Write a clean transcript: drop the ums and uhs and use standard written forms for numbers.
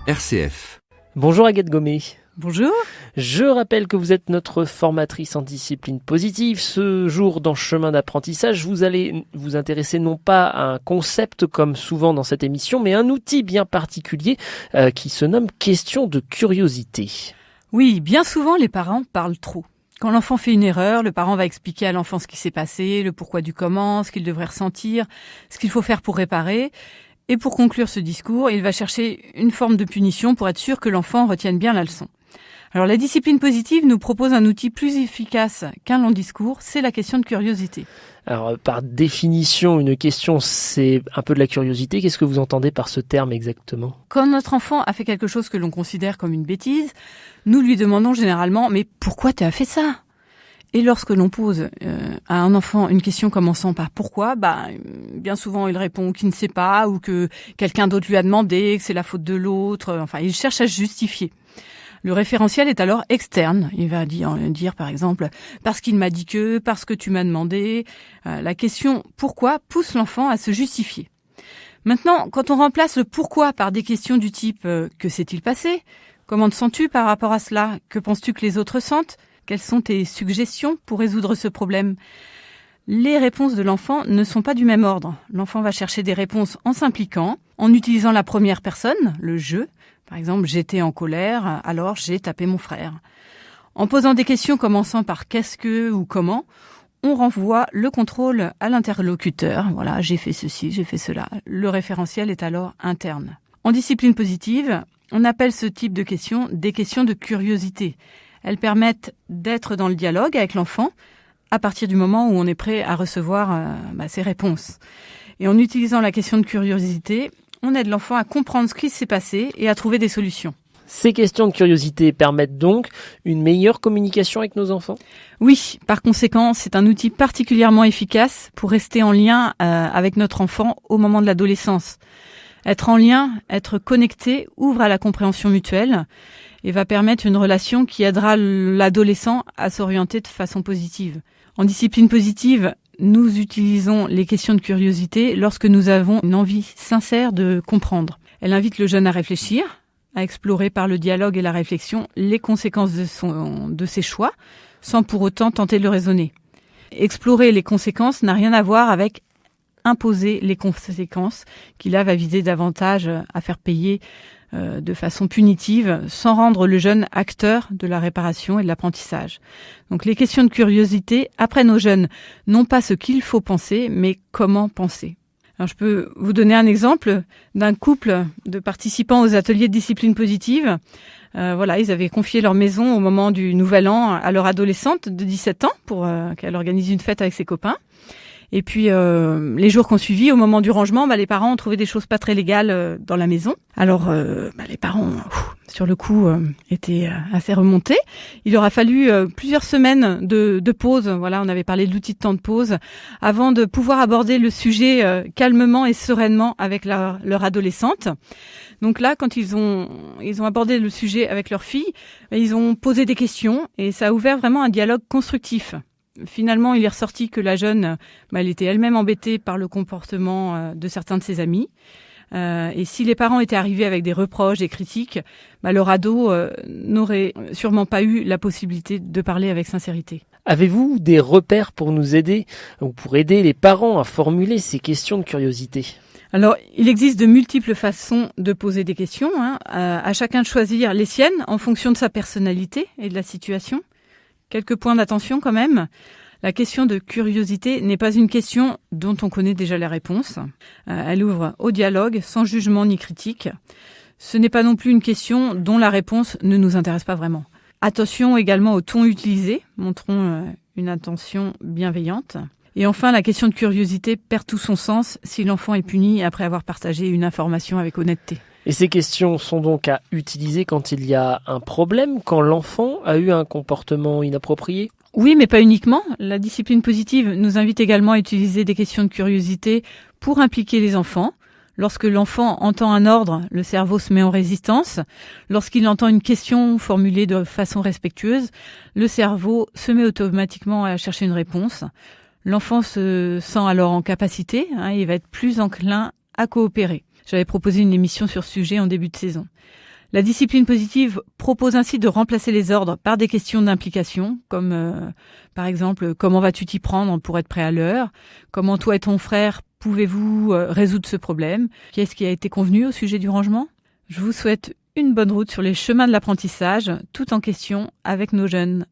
RCF. Bonjour Agathe Gommet. Bonjour. Je rappelle que vous êtes notre formatrice en discipline positive. Ce jour dans Chemin d'apprentissage, vous allez vous intéresser non pas à un concept comme souvent dans cette émission, mais un outil bien particulier qui se nomme question de curiosité. Oui, bien souvent les parents parlent trop. Quand l'enfant fait une erreur, le parent va expliquer à l'enfant ce qui s'est passé, le pourquoi du comment, ce qu'il devrait ressentir, ce qu'il faut faire pour réparer. Et pour conclure ce discours, il va chercher une forme de punition pour être sûr que l'enfant retienne bien la leçon. Alors la discipline positive nous propose un outil plus efficace qu'un long discours, c'est la question de curiosité. Alors par définition, une question c'est un peu de la curiosité. Qu'est-ce que vous entendez par ce terme exactement ? Quand notre enfant a fait quelque chose que l'on considère comme une bêtise, nous lui demandons généralement « mais pourquoi tu as fait ça ?» Et lorsque l'on pose à un enfant une question commençant par « pourquoi ?», bien souvent il répond qu'il ne sait pas ou que quelqu'un d'autre lui a demandé, que c'est la faute de l'autre, enfin il cherche à se justifier. Le référentiel est alors externe. Il va dire par exemple « parce qu'il m'a dit que »,« parce que tu m'as demandé ». La question « pourquoi » pousse l'enfant à se justifier. Maintenant, quand on remplace le « pourquoi » par des questions du type « que s'est-il passé ? Comment te sens-tu par rapport à cela ? Que penses-tu que les autres sentent ? Quelles sont tes suggestions pour résoudre ce problème ? » Les réponses de l'enfant ne sont pas du même ordre. L'enfant va chercher des réponses en s'impliquant, en utilisant la première personne, le « je ». Par exemple, j'étais en colère, alors j'ai tapé mon frère. En posant des questions commençant par qu'est-ce que ou comment, on renvoie le contrôle à l'interlocuteur. Voilà, j'ai fait ceci, j'ai fait cela. Le référentiel est alors interne. En discipline positive, on appelle ce type de questions des questions de curiosité. Elles permettent d'être dans le dialogue avec l'enfant à partir du moment où on est prêt à recevoir ses réponses. Et en utilisant la question de curiosité, on aide l'enfant à comprendre ce qui s'est passé et à trouver des solutions. Ces questions de curiosité permettent donc une meilleure communication avec nos enfants ? Oui, par conséquent, c'est un outil particulièrement efficace pour rester en lien avec notre enfant au moment de l'adolescence. Être en lien, être connecté, ouvre à la compréhension mutuelle et va permettre une relation qui aidera l'adolescent à s'orienter de façon positive. En discipline positive, nous utilisons les questions de curiosité lorsque nous avons une envie sincère de comprendre. Elle invite le jeune à réfléchir, à explorer par le dialogue et la réflexion les conséquences de ses choix, sans pour autant tenter de le raisonner. Explorer les conséquences n'a rien à voir avec imposer les conséquences, qui là va viser davantage à faire payer de façon punitive, sans rendre le jeune acteur de la réparation et de l'apprentissage. Donc les questions de curiosité apprennent aux jeunes non pas ce qu'il faut penser, mais comment penser. Alors je peux vous donner un exemple d'un couple de participants aux ateliers de discipline positive. Ils avaient confié leur maison au moment du Nouvel An à leur adolescente de 17 ans pour qu'elle organise une fête avec ses copains. Et puis, les jours qu'on suivi, au moment du rangement, les parents ont trouvé des choses pas très légales dans la maison. Alors, les parents, sur le coup, étaient assez remontés. Il leur a fallu plusieurs semaines de pause. Voilà, on avait parlé de l'outil de temps de pause avant de pouvoir aborder le sujet calmement et sereinement avec leur adolescente. Donc là, quand ils ont abordé le sujet avec leur fille, ils ont posé des questions et ça a ouvert vraiment un dialogue constructif. Finalement, il est ressorti que la jeune, elle était elle-même embêtée par le comportement de certains de ses amis. Et si les parents étaient arrivés avec des reproches, des critiques, leur ado n'aurait sûrement pas eu la possibilité de parler avec sincérité. Avez-vous des repères pour nous aider ou pour aider les parents à formuler ces questions de curiosité ? Alors, il existe de multiples façons de poser des questions. À chacun de choisir les siennes en fonction de sa personnalité et de la situation. Quelques points d'attention quand même. La question de curiosité n'est pas une question dont on connaît déjà la réponse. Elle ouvre au dialogue sans jugement ni critique. Ce n'est pas non plus une question dont la réponse ne nous intéresse pas vraiment. Attention également au ton utilisé. Montrons une intention bienveillante. Et enfin, la question de curiosité perd tout son sens si l'enfant est puni après avoir partagé une information avec honnêteté. Et ces questions sont donc à utiliser quand il y a un problème, quand l'enfant a eu un comportement inapproprié ? Oui, mais pas uniquement. La discipline positive nous invite également à utiliser des questions de curiosité pour impliquer les enfants. Lorsque l'enfant entend un ordre, le cerveau se met en résistance. Lorsqu'il entend une question formulée de façon respectueuse, le cerveau se met automatiquement à chercher une réponse. L'enfant se sent alors en capacité, il va être plus enclin à coopérer. J'avais proposé une émission sur ce sujet en début de saison. La discipline positive propose ainsi de remplacer les ordres par des questions d'implication, comme par exemple, comment vas-tu t'y prendre pour être prêt à l'heure? Comment toi et ton frère pouvez-vous résoudre ce problème? Qu'est-ce qui a été convenu au sujet du rangement? Je vous souhaite une bonne route sur les chemins de l'apprentissage, tout en question avec nos jeunes.